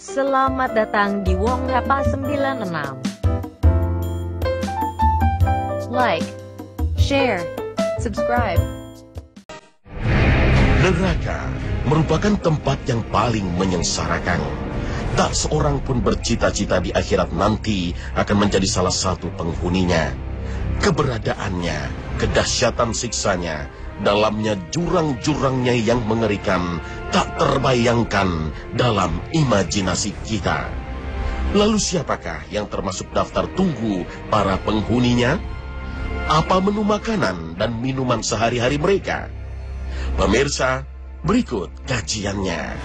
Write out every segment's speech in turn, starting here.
Selamat datang di Wong Rapa 96. Like, share, subscribe. Neraka merupakan tempat yang paling menyengsarakan. Tak seorang pun bercita-cita di akhirat nanti akan menjadi salah satu penghuninya. Keberadaannya, kedahsyatan siksanya, dalamnya jurang-jurangnya yang mengerikan, tak terbayangkan dalam imajinasi kita. Lalu siapakah yang termasuk daftar tunggu para penghuninya? Apa menu makanan dan minuman sehari-hari mereka? Pemirsa, berikut kajiannya.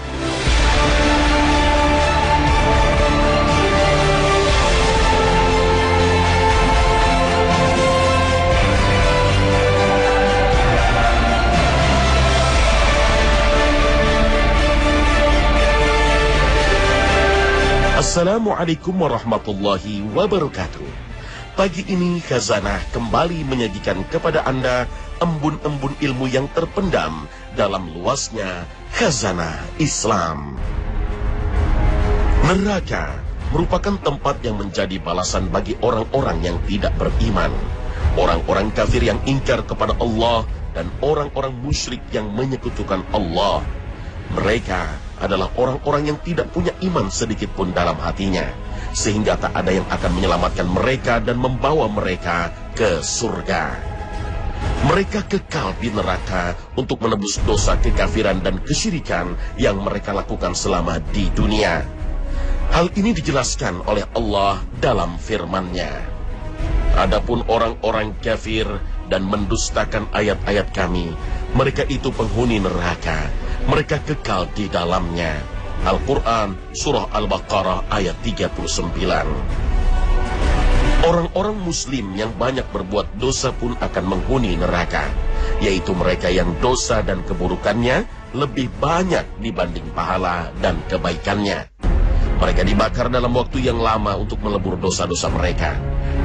Assalamualaikum warahmatullahi wabarakatuh. Pagi ini Khazanah kembali menyajikan kepada Anda embun-embun ilmu yang terpendam dalam luasnya Khazanah Islam. Neraka merupakan tempat yang menjadi balasan bagi orang-orang yang tidak beriman, orang-orang kafir yang ingkar kepada Allah, dan orang-orang musyrik yang menyekutukan Allah. Mereka adalah orang-orang yang tidak punya iman sedikit pun dalam hatinya, sehingga tak ada yang akan menyelamatkan mereka dan membawa mereka ke surga. Mereka kekal di neraka untuk menebus dosa kekafiran dan kesyirikan yang mereka lakukan selama di dunia. Hal ini dijelaskan oleh Allah dalam firman-Nya. Adapun orang-orang kafir dan mendustakan ayat-ayat Kami, mereka itu penghuni neraka. Mereka kekal di dalamnya. Al-Quran, Surah Al-Baqarah ayat 39. Orang-orang muslim yang banyak berbuat dosa pun akan menghuni neraka, yaitu mereka yang dosa dan keburukannya lebih banyak dibanding pahala dan kebaikannya. Mereka dibakar dalam waktu yang lama untuk melebur dosa-dosa mereka.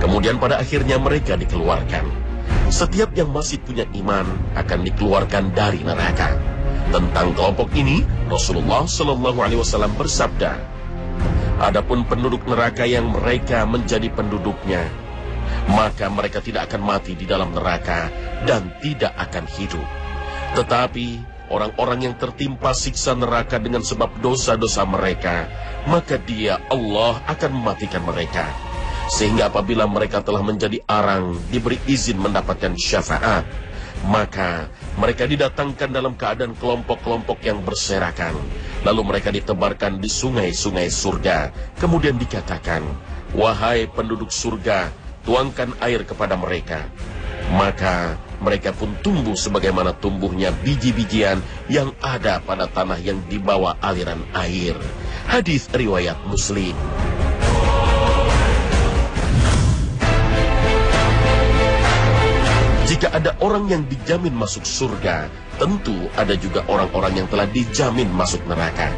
Kemudian pada akhirnya mereka dikeluarkan. Setiap yang masih punya iman akan dikeluarkan dari neraka. Tentang kelompok ini, Rasulullah SAW bersabda, adapun penduduk neraka yang mereka menjadi penduduknya, maka mereka tidak akan mati di dalam neraka dan tidak akan hidup. Tetapi orang-orang yang tertimpa siksa neraka dengan sebab dosa-dosa mereka, maka Dia, Allah, akan mematikan mereka. Sehingga apabila mereka telah menjadi arang, diberi izin mendapatkan syafaat, maka mereka didatangkan dalam keadaan kelompok-kelompok yang berserakan. Lalu mereka ditebarkan di sungai-sungai surga. Kemudian dikatakan, wahai penduduk surga, tuangkan air kepada mereka. Maka mereka pun tumbuh sebagaimana tumbuhnya biji-bijian yang ada pada tanah yang dibawa aliran air. Hadis riwayat Muslim. Jika ada orang yang dijamin masuk surga, tentu ada juga orang-orang yang telah dijamin masuk neraka.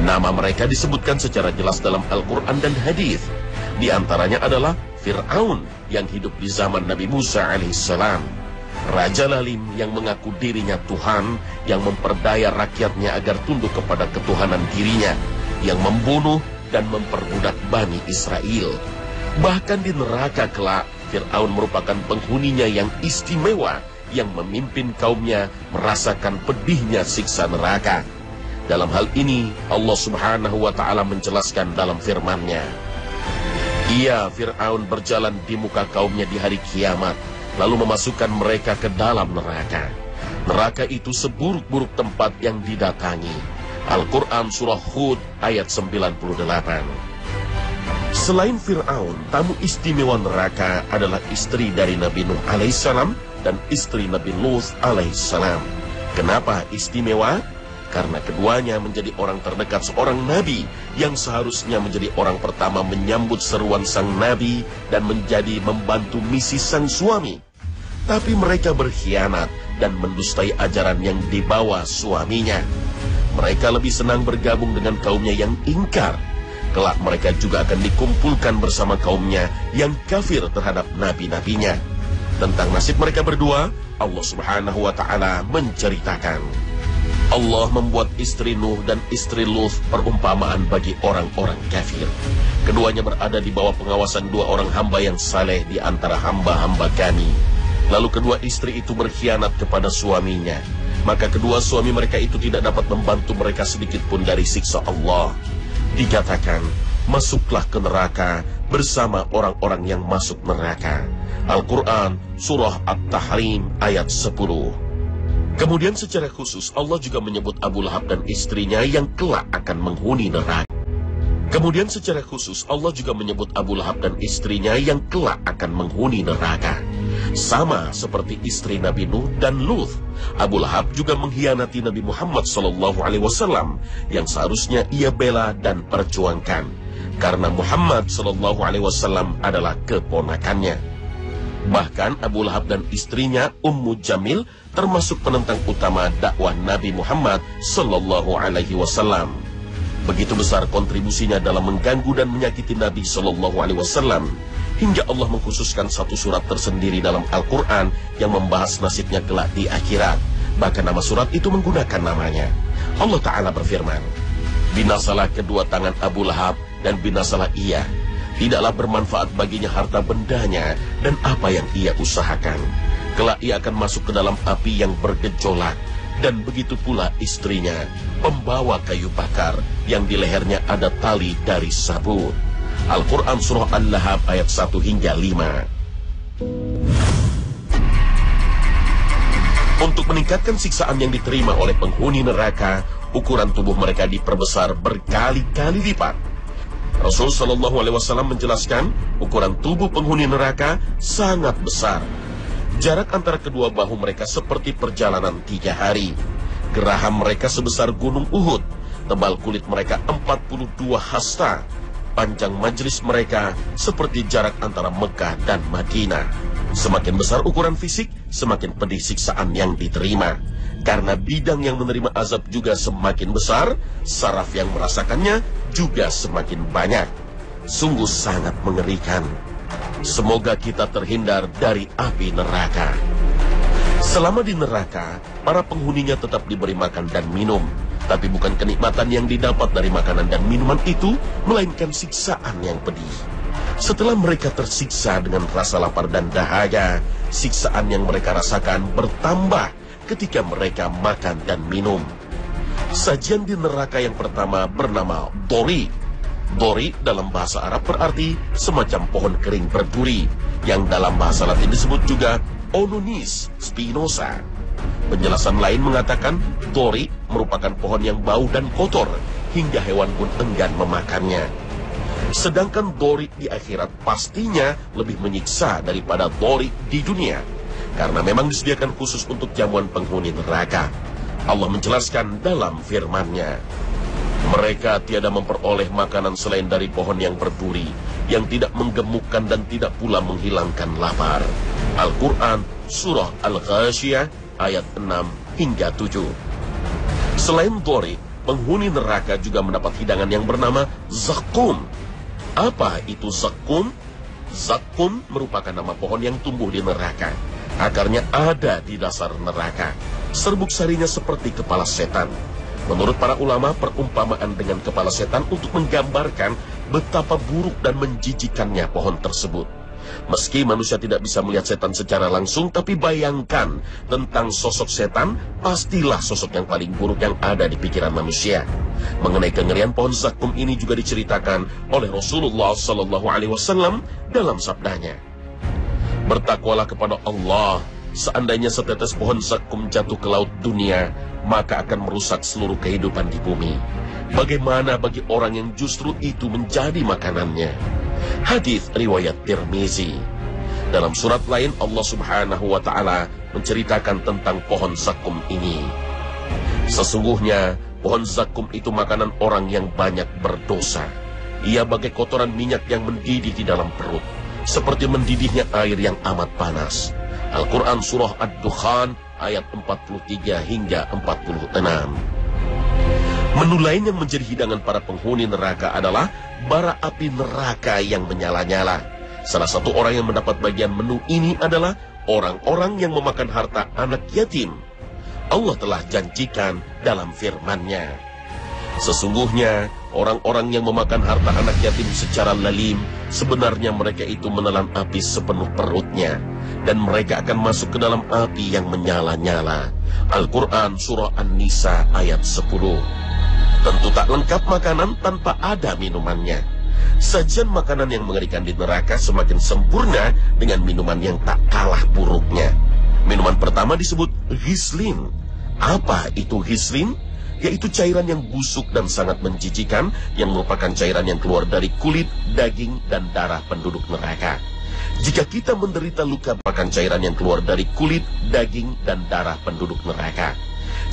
Nama mereka disebutkan secara jelas dalam Al-Quran dan hadis. Di antaranya adalah Fir'aun yang hidup di zaman Nabi Musa alaihissalam, Raja Lalim yang mengaku dirinya Tuhan, yang memperdaya rakyatnya agar tunduk kepada ketuhanan dirinya, yang membunuh dan memperbudak Bani Israel. Bahkan di neraka kelak, Fir'aun merupakan penghuninya yang istimewa, yang memimpin kaumnya merasakan pedihnya siksa neraka. Dalam hal ini, Allah Subhanahu wa Ta'ala menjelaskan dalam firman-Nya, ia, Fir'aun, berjalan di muka kaumnya di hari kiamat, lalu memasukkan mereka ke dalam neraka. Neraka itu seburuk-buruk tempat yang didatangi. Al-Quran Surah Hud ayat 98. Selain Fir'aun, tamu istimewa neraka adalah istri dari Nabi Nuh alaihissalam dan istri Nabi Lut alaihissalam. Kenapa istimewa? Karena keduanya menjadi orang terdekat seorang Nabi yang seharusnya menjadi orang pertama menyambut seruan sang Nabi dan menjadi membantu misi sang suami. Tapi mereka berkhianat dan mendustai ajaran yang dibawa suaminya. Mereka lebih senang bergabung dengan kaumnya yang ingkar. Kelak mereka juga akan dikumpulkan bersama kaumnya yang kafir terhadap nabi-nabinya. Tentang nasib mereka berdua, Allah Subhanahu wa Ta'ala menceritakan, Allah membuat istri Nuh dan istri Lut perumpamaan bagi orang-orang kafir. Keduanya berada di bawah pengawasan dua orang hamba yang saleh di antara hamba-hamba Kami. Lalu kedua istri itu berkhianat kepada suaminya. Maka kedua suami mereka itu tidak dapat membantu mereka sedikit pun dari siksa Allah. Dikatakan, masuklah ke neraka bersama orang-orang yang masuk neraka. Al-Quran, Surah At-Tahrim, ayat 10. Kemudian secara khusus Allah juga menyebut Abu Lahab dan istrinya yang kelak akan menghuni neraka. Kemudian secara khusus Allah juga menyebut Abu Lahab dan istrinya yang kelak akan menghuni neraka. Sama seperti istri Nabi Nuh dan Lut, Abu Lahab juga mengkhianati Nabi Muhammad SAW yang seharusnya ia bela dan perjuangkan, karena Muhammad SAW adalah keponakannya. Bahkan Abu Lahab dan istrinya Ummu Jamil termasuk penentang utama dakwah Nabi Muhammad SAW. Begitu besar kontribusinya dalam mengganggu dan menyakiti Nabi SAW, hingga Allah mengkhususkan satu surat tersendiri dalam Al-Quran yang membahas nasibnya kelak di akhirat. Bahkan nama surat itu menggunakan namanya. Allah Ta'ala berfirman, binasalah kedua tangan Abu Lahab dan binasalah ia. Tidaklah bermanfaat baginya harta bendanya dan apa yang ia usahakan. Kelak ia akan masuk ke dalam api yang bergejolak. Dan begitu pula istrinya, pembawa kayu bakar yang di lehernya ada tali dari sabut. Al-Quran Surah Al-Lahab ayat 1 hingga 5. Untuk meningkatkan siksaan yang diterima oleh penghuni neraka, ukuran tubuh mereka diperbesar berkali-kali lipat. Rasul Shallallahu Alaihi Wasallam menjelaskan ukuran tubuh penghuni neraka sangat besar. Jarak antara kedua bahu mereka seperti perjalanan 3 hari. Geraham mereka sebesar gunung Uhud. Tebal kulit mereka 42 hasta. Panjang majlis mereka seperti jarak antara Mekah dan Madinah. Semakin besar ukuran fisik, semakin pedih siksaan yang diterima. Karena bidang yang menerima azab juga semakin besar, saraf yang merasakannya juga semakin banyak. Sungguh sangat mengerikan. Semoga kita terhindar dari api neraka. Selama di neraka, para penghuninya tetap diberi makan dan minum. Tapi bukan kenikmatan yang didapat dari makanan dan minuman itu, melainkan siksaan yang pedih. Setelah mereka tersiksa dengan rasa lapar dan dahaga, siksaan yang mereka rasakan bertambah ketika mereka makan dan minum. Sajian di neraka yang pertama bernama Dori. Dori dalam bahasa Arab berarti semacam pohon kering berduri, yang dalam bahasa Latin disebut juga Ononis spinosa. Penjelasan lain mengatakan Dori merupakan pohon yang bau dan kotor, hingga hewan pun enggan memakannya. Sedangkan Dori di akhirat pastinya lebih menyiksa daripada Dori di dunia, karena memang disediakan khusus untuk jamuan penghuni neraka. Allah menjelaskan dalam firman-Nya, mereka tiada memperoleh makanan selain dari pohon yang berduri, yang tidak menggemukkan dan tidak pula menghilangkan lapar. Al-Quran Surah Al-Ghashiyah ayat 6 hingga 7. Selain Dori, penghuni neraka juga mendapat hidangan yang bernama Zakum. Apa itu Zakum? Zakum merupakan nama pohon yang tumbuh di neraka. Akarnya ada di dasar neraka. Serbuk sarinya seperti kepala setan. Menurut para ulama, perumpamaan dengan kepala setan untuk menggambarkan betapa buruk dan menjijikannya pohon tersebut. Meski manusia tidak bisa melihat setan secara langsung, tapi bayangkan tentang sosok setan, pastilah sosok yang paling buruk yang ada di pikiran manusia. Mengenai kengerian pohon zakum ini juga diceritakan oleh Rasulullah SAW dalam sabdanya, bertakwalah kepada Allah, seandainya setetes pohon zakum jatuh ke laut dunia, maka akan merusak seluruh kehidupan di bumi. Bagaimana bagi orang yang justru itu menjadi makanannya? Hadis riwayat Tirmizi. Dalam surat lain Allah Subhanahu wa Ta'ala menceritakan tentang pohon zakum ini. Sesungguhnya pohon zakum itu makanan orang yang banyak berdosa. Ia bagai kotoran minyak yang mendidih di dalam perut, seperti mendidihnya air yang amat panas. Al-Quran Surah Ad-Dukhan ayat 43 hingga 46. Menu lain yang menjadi hidangan para penghuni neraka adalah bara api neraka yang menyala-nyala. Salah satu orang yang mendapat bagian menu ini adalah orang-orang yang memakan harta anak yatim. Allah telah janjikan dalam firman-Nya, sesungguhnya orang-orang yang memakan harta anak yatim secara lalim, sebenarnya mereka itu menelan api sepenuh perutnya, dan mereka akan masuk ke dalam api yang menyala-nyala. Al-Quran Surah An-Nisa ayat 10. Tentu tak lengkap makanan tanpa ada minumannya. Sajian makanan yang mengerikan di neraka semakin sempurna dengan minuman yang tak kalah buruknya. Minuman pertama disebut ghislin. Apa itu ghislin? Yaitu cairan yang busuk dan sangat menjijikan, yang merupakan cairan yang keluar dari kulit, daging, dan darah penduduk neraka. Jika kita menderita luka, bahkan cairan yang keluar dari kulit, daging, dan darah penduduk neraka.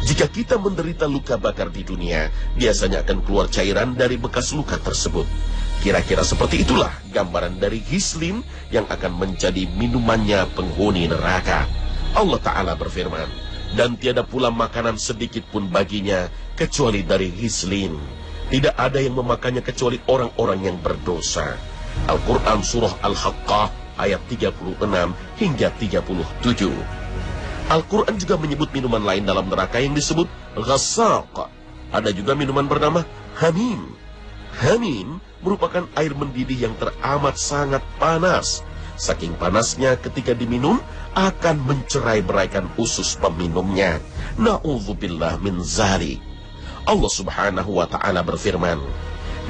Jika kita menderita luka bakar di dunia, biasanya akan keluar cairan dari bekas luka tersebut. Kira-kira seperti itulah gambaran dari ghislin yang akan menjadi minumannya penghuni neraka. Allah Ta'ala berfirman, dan tiada pula makanan sedikit pun baginya kecuali dari ghislin. Tidak ada yang memakannya kecuali orang-orang yang berdosa. Al-Quran Surah Al-Haqqah ayat 36 hingga 37. Al-Quran juga menyebut minuman lain dalam neraka yang disebut ghassaq. Ada juga minuman bernama hamim. Hamim merupakan air mendidih yang teramat sangat panas. Saking panasnya ketika diminum akan mencerai-beraikan usus peminumnya. Na'udzubillah min zalik. Allah Subhanahu wa Ta'ala berfirman,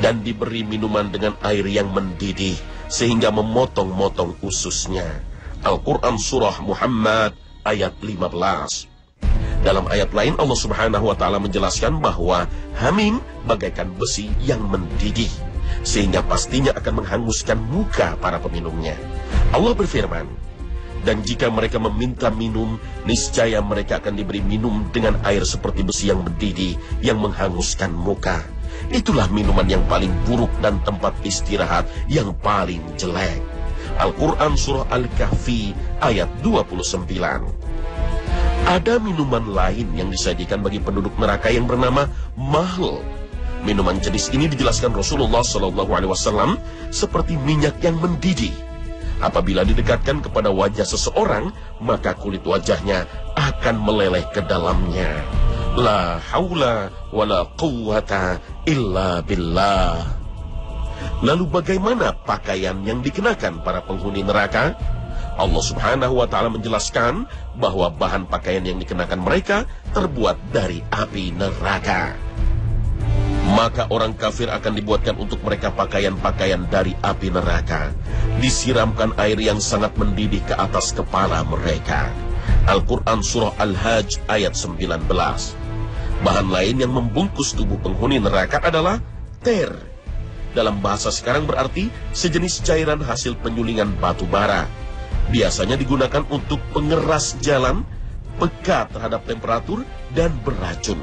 dan diberi minuman dengan air yang mendidih sehingga memotong-motong ususnya. Al-Quran Surah Muhammad ayat 15. Dalam ayat lain Allah Subhanahu wa Ta'ala menjelaskan bahwa hamim bagaikan besi yang mendidih, sehingga pastinya akan menghanguskan muka para peminumnya. Allah berfirman, dan jika mereka meminta minum, niscaya mereka akan diberi minum dengan air seperti besi yang mendidih yang menghanguskan muka. Itulah minuman yang paling buruk dan tempat istirahat yang paling jelek. Al-Quran Surah Al-Kahfi ayat 29. Ada minuman lain yang disajikan bagi penduduk neraka yang bernama mahl. Minuman jenis ini dijelaskan Rasulullah SAW seperti minyak yang mendidih. Apabila didekatkan kepada wajah seseorang, maka kulit wajahnya akan meleleh ke dalamnya. La haula wa la quwwata illa billah. Lalu bagaimana pakaian yang dikenakan para penghuni neraka? Allah Subhanahu wa Ta'ala menjelaskan bahwa bahan pakaian yang dikenakan mereka terbuat dari api neraka. Maka orang kafir akan dibuatkan untuk mereka pakaian-pakaian dari api neraka, disiramkan air yang sangat mendidih ke atas kepala mereka. Al-Quran Surah Al-Hajj ayat 19. Bahan lain yang membungkus tubuh penghuni neraka adalah ter. Dalam bahasa sekarang berarti sejenis cairan hasil penyulingan batu bara. Biasanya digunakan untuk pengeras jalan, peka terhadap temperatur, dan beracun.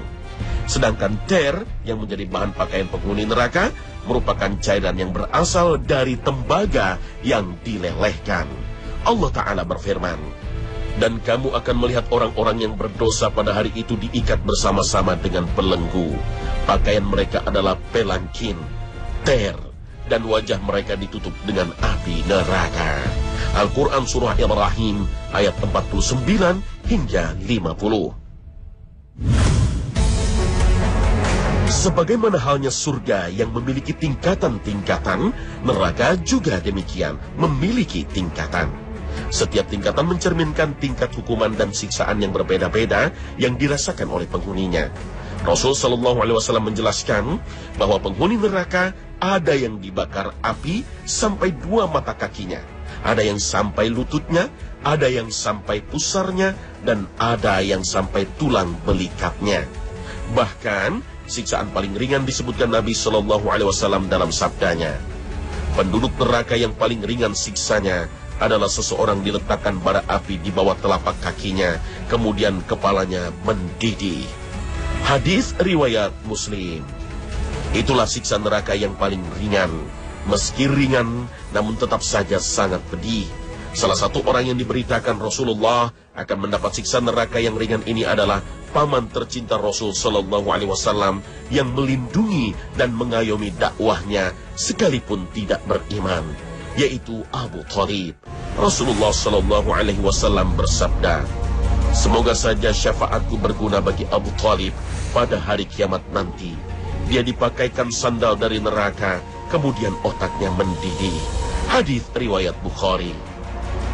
Sedangkan ter yang menjadi bahan pakaian penghuni neraka merupakan cairan yang berasal dari tembaga yang dilelehkan. Allah Ta'ala berfirman, dan kamu akan melihat orang-orang yang berdosa pada hari itu diikat bersama-sama dengan belenggu. Pakaian mereka adalah pelangkin, ter, dan wajah mereka ditutup dengan api neraka. Al-Quran Surah Ibrahim ayat 49 hingga 50. Sebagaimana halnya surga yang memiliki tingkatan-tingkatan, neraka juga demikian memiliki tingkatan. Setiap tingkatan mencerminkan tingkat hukuman dan siksaan yang berbeda-beda yang dirasakan oleh penghuninya. Rasul Shallallahu Alaihi Wasallam menjelaskan bahwa penghuni neraka ada yang dibakar api sampai 2 mata kakinya, ada yang sampai lututnya, ada yang sampai pusarnya, dan ada yang sampai tulang belikatnya. Bahkan siksaan paling ringan disebutkan Nabi Shallallahu Alaihi Wasallam dalam sabdanya, penduduk neraka yang paling ringan siksanya adalah seseorang diletakkan bara api di bawah telapak kakinya, kemudian kepalanya mendidih. Hadis riwayat Muslim. Itulah siksa neraka yang paling ringan. Meski ringan, namun tetap saja sangat pedih. Salah satu orang yang diberitakan Rasulullah akan mendapat siksa neraka yang ringan ini adalah paman tercinta Rasul Sallallahu Alaihi Wasallam yang melindungi dan mengayomi dakwahnya sekalipun tidak beriman, yaitu Abu Thalib. Rasulullah Sallallahu Alaihi Wasallam bersabda, Semoga saja syafaatku berguna bagi Abu Thalib pada hari kiamat nanti. Dia dipakaikan sandal dari neraka, kemudian otaknya mendidih. Hadis riwayat Bukhari.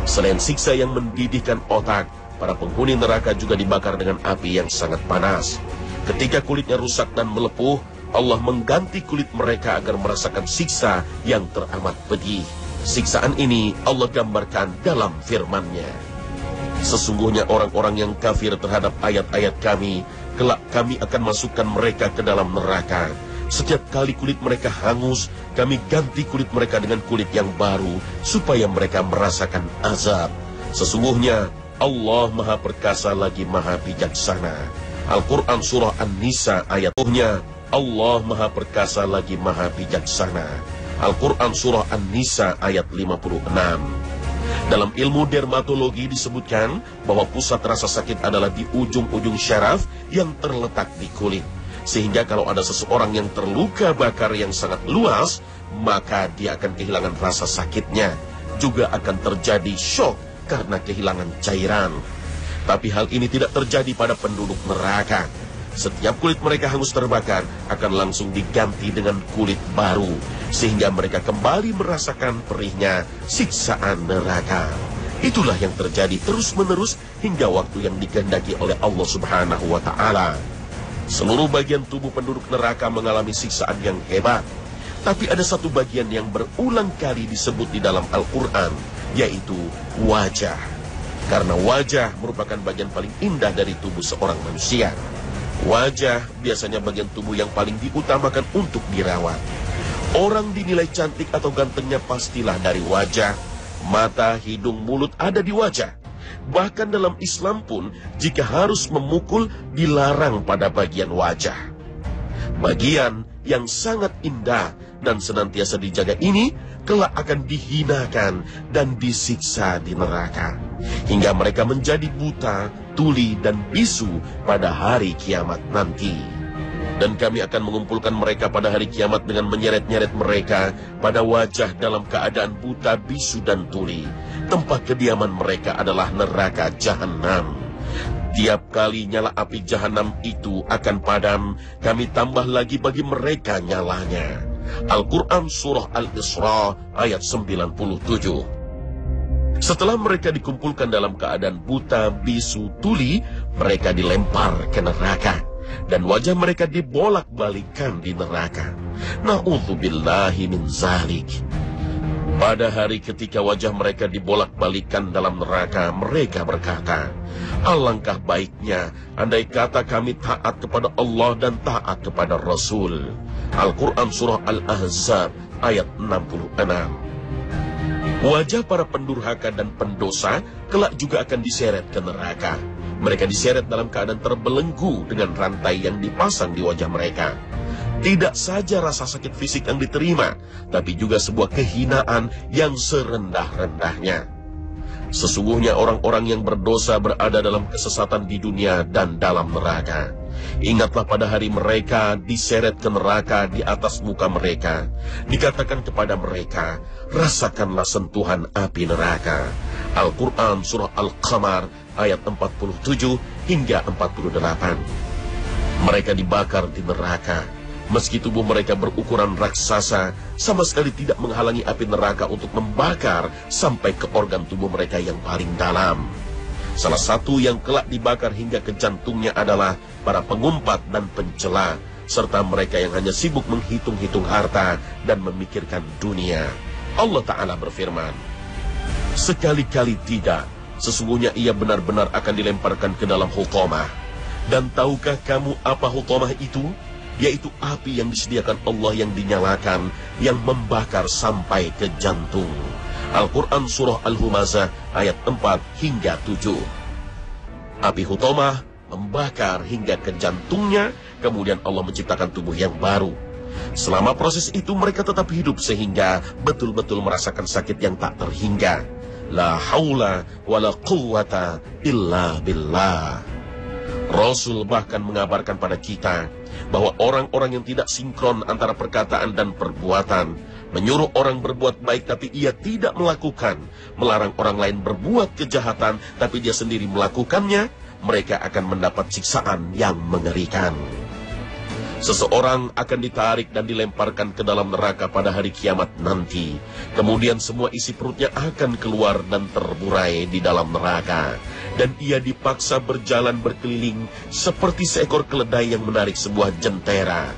Selain siksa yang mendidihkan otak, para penghuni neraka juga dibakar dengan api yang sangat panas. Ketika kulitnya rusak dan melepuh, Allah mengganti kulit mereka agar merasakan siksa yang teramat pedih. Siksaan ini Allah gambarkan dalam firman-Nya. Sesungguhnya orang-orang yang kafir terhadap ayat-ayat kami, kelak kami akan masukkan mereka ke dalam neraka. Setiap kali kulit mereka hangus, kami ganti kulit mereka dengan kulit yang baru, supaya mereka merasakan azab. Sesungguhnya Allah Maha Perkasa lagi Maha Bijaksana. Al-Quran Surah An-Nisa ayat Allah Maha Perkasa lagi Maha Bijaksana. Al-Quran Surah An-Nisa ayat 56. Dalam ilmu dermatologi disebutkan bahwa pusat rasa sakit adalah di ujung-ujung syaraf yang terletak di kulit. Sehingga kalau ada seseorang yang terluka bakar yang sangat luas, maka dia akan kehilangan rasa sakitnya. Juga akan terjadi shock karena kehilangan cairan. Tapi hal ini tidak terjadi pada penduduk neraka. Setiap kulit mereka hangus terbakar akan langsung diganti dengan kulit baru, sehingga mereka kembali merasakan perihnya siksaan neraka. Itulah yang terjadi terus-menerus hingga waktu yang dikehendaki oleh Allah Subhanahu wa Ta'ala. Seluruh bagian tubuh penduduk neraka mengalami siksaan yang hebat. Tapi ada satu bagian yang berulang kali disebut di dalam Al-Quran, yaitu wajah. Karena wajah merupakan bagian paling indah dari tubuh seorang manusia. Wajah biasanya bagian tubuh yang paling diutamakan untuk dirawat. Orang dinilai cantik atau gantengnya pastilah dari wajah. Mata, hidung, mulut ada di wajah. Bahkan dalam Islam pun, jika harus memukul, dilarang pada bagian wajah. Bagian yang sangat indah dan senantiasa dijaga ini, kelak akan dihinakan dan disiksa di neraka. Hingga mereka menjadi buta, tuli, dan bisu pada hari kiamat nanti. Dan kami akan mengumpulkan mereka pada hari kiamat dengan menyeret-nyeret mereka pada wajah dalam keadaan buta, bisu, dan tuli. Tempat kediaman mereka adalah neraka Jahanam. Tiap kali nyala api Jahanam itu akan padam, kami tambah lagi bagi mereka nyalanya. Al-Quran Surah Al-Isra ayat 97. Setelah mereka dikumpulkan dalam keadaan buta, bisu, tuli, mereka dilempar ke neraka. Dan wajah mereka dibolak-balikan di neraka. Na'udzubillahi min zalik. Pada hari ketika wajah mereka dibolak-balikan dalam neraka, mereka berkata, alangkah baiknya andai kata kami taat kepada Allah dan taat kepada Rasul. Al-Quran Surah Al-Ahzab ayat 66. Wajah para pendurhaka dan pendosa kelak juga akan diseret ke neraka. Mereka diseret dalam keadaan terbelenggu dengan rantai yang dipasang di wajah mereka. Tidak saja rasa sakit fisik yang diterima, tapi juga sebuah kehinaan yang serendah-rendahnya. Sesungguhnya orang-orang yang berdosa berada dalam kesesatan di dunia dan dalam neraka. Ingatlah pada hari mereka diseret ke neraka di atas muka mereka. Dikatakan kepada mereka, rasakanlah sentuhan api neraka. Al-Quran Surah Al-Qamar ayat 47 hingga 48. Mereka dibakar di neraka. Meski tubuh mereka berukuran raksasa, sama sekali tidak menghalangi api neraka untuk membakar sampai ke organ tubuh mereka yang paling dalam. Salah satu yang kelak dibakar hingga ke jantungnya adalah para pengumpat dan pencela, serta mereka yang hanya sibuk menghitung-hitung harta dan memikirkan dunia. Allah Ta'ala berfirman, sekali-kali tidak, sesungguhnya ia benar-benar akan dilemparkan ke dalam hutamah. Dan tahukah kamu apa hutamah itu? Yaitu api yang disediakan Allah yang dinyalakan, yang membakar sampai ke jantung. Al-Quran Surah Al-Humazah ayat 4 hingga 7. Api hutamah membakar hingga ke jantungnya, kemudian Allah menciptakan tubuh yang baru. Selama proses itu mereka tetap hidup sehingga betul-betul merasakan sakit yang tak terhingga. La haula wa la quwwata illa billah. Rasul bahkan mengabarkan pada kita bahwa orang-orang yang tidak sinkron antara perkataan dan perbuatan, menyuruh orang berbuat baik tapi ia tidak melakukan, melarang orang lain berbuat kejahatan tapi dia sendiri melakukannya, mereka akan mendapat siksaan yang mengerikan. Seseorang akan ditarik dan dilemparkan ke dalam neraka pada hari kiamat nanti. Kemudian semua isi perutnya akan keluar dan terburai di dalam neraka. Dan ia dipaksa berjalan berkeliling seperti seekor keledai yang menarik sebuah jentera.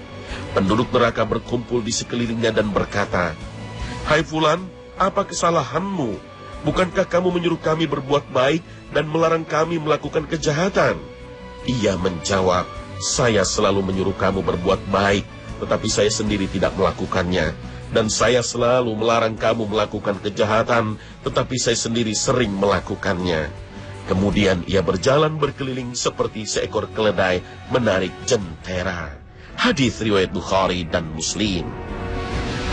Penduduk neraka berkumpul di sekelilingnya dan berkata, "Hai Fulan, apa kesalahanmu? Bukankah kamu menyuruh kami berbuat baik dan melarang kami melakukan kejahatan?" Ia menjawab, "Saya selalu menyuruh kamu berbuat baik, tetapi saya sendiri tidak melakukannya. Dan saya selalu melarang kamu melakukan kejahatan, tetapi saya sendiri sering melakukannya." Kemudian ia berjalan berkeliling seperti seekor keledai menarik jentera. Hadis riwayat Bukhari dan Muslim.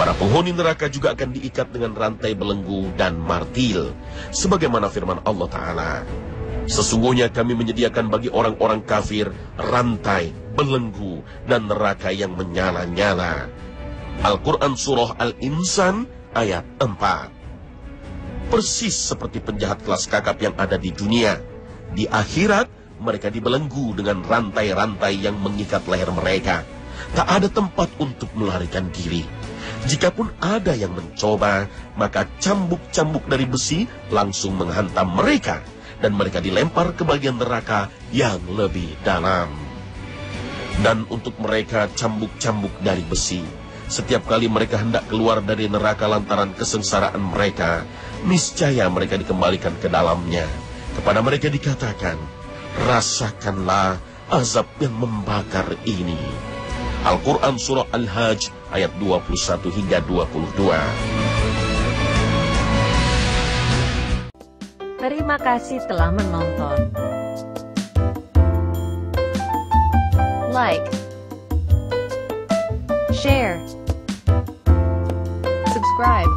Para penghuni neraka juga akan diikat dengan rantai belenggu dan martil, sebagaimana firman Allah Ta'ala, "Sesungguhnya kami menyediakan bagi orang-orang kafir rantai, belenggu, dan neraka yang menyala-nyala." Al-Quran Surah Al-Insan ayat 4. Persis seperti penjahat kelas kakap yang ada di dunia, di akhirat mereka dibelenggu dengan rantai-rantai yang mengikat leher mereka. Tak ada tempat untuk melarikan diri. Jikapun ada yang mencoba, maka cambuk-cambuk dari besi langsung menghantam mereka, dan mereka dilempar ke bagian neraka yang lebih dalam. Dan untuk mereka cambuk-cambuk dari besi, setiap kali mereka hendak keluar dari neraka lantaran kesengsaraan mereka, niscaya mereka dikembalikan ke dalamnya. Kepada mereka dikatakan, "Rasakanlah azab yang membakar ini." Al-Quran Surah Al-Hajj ayat 21 hingga 22. Terima kasih telah menonton. Like, share, subscribe.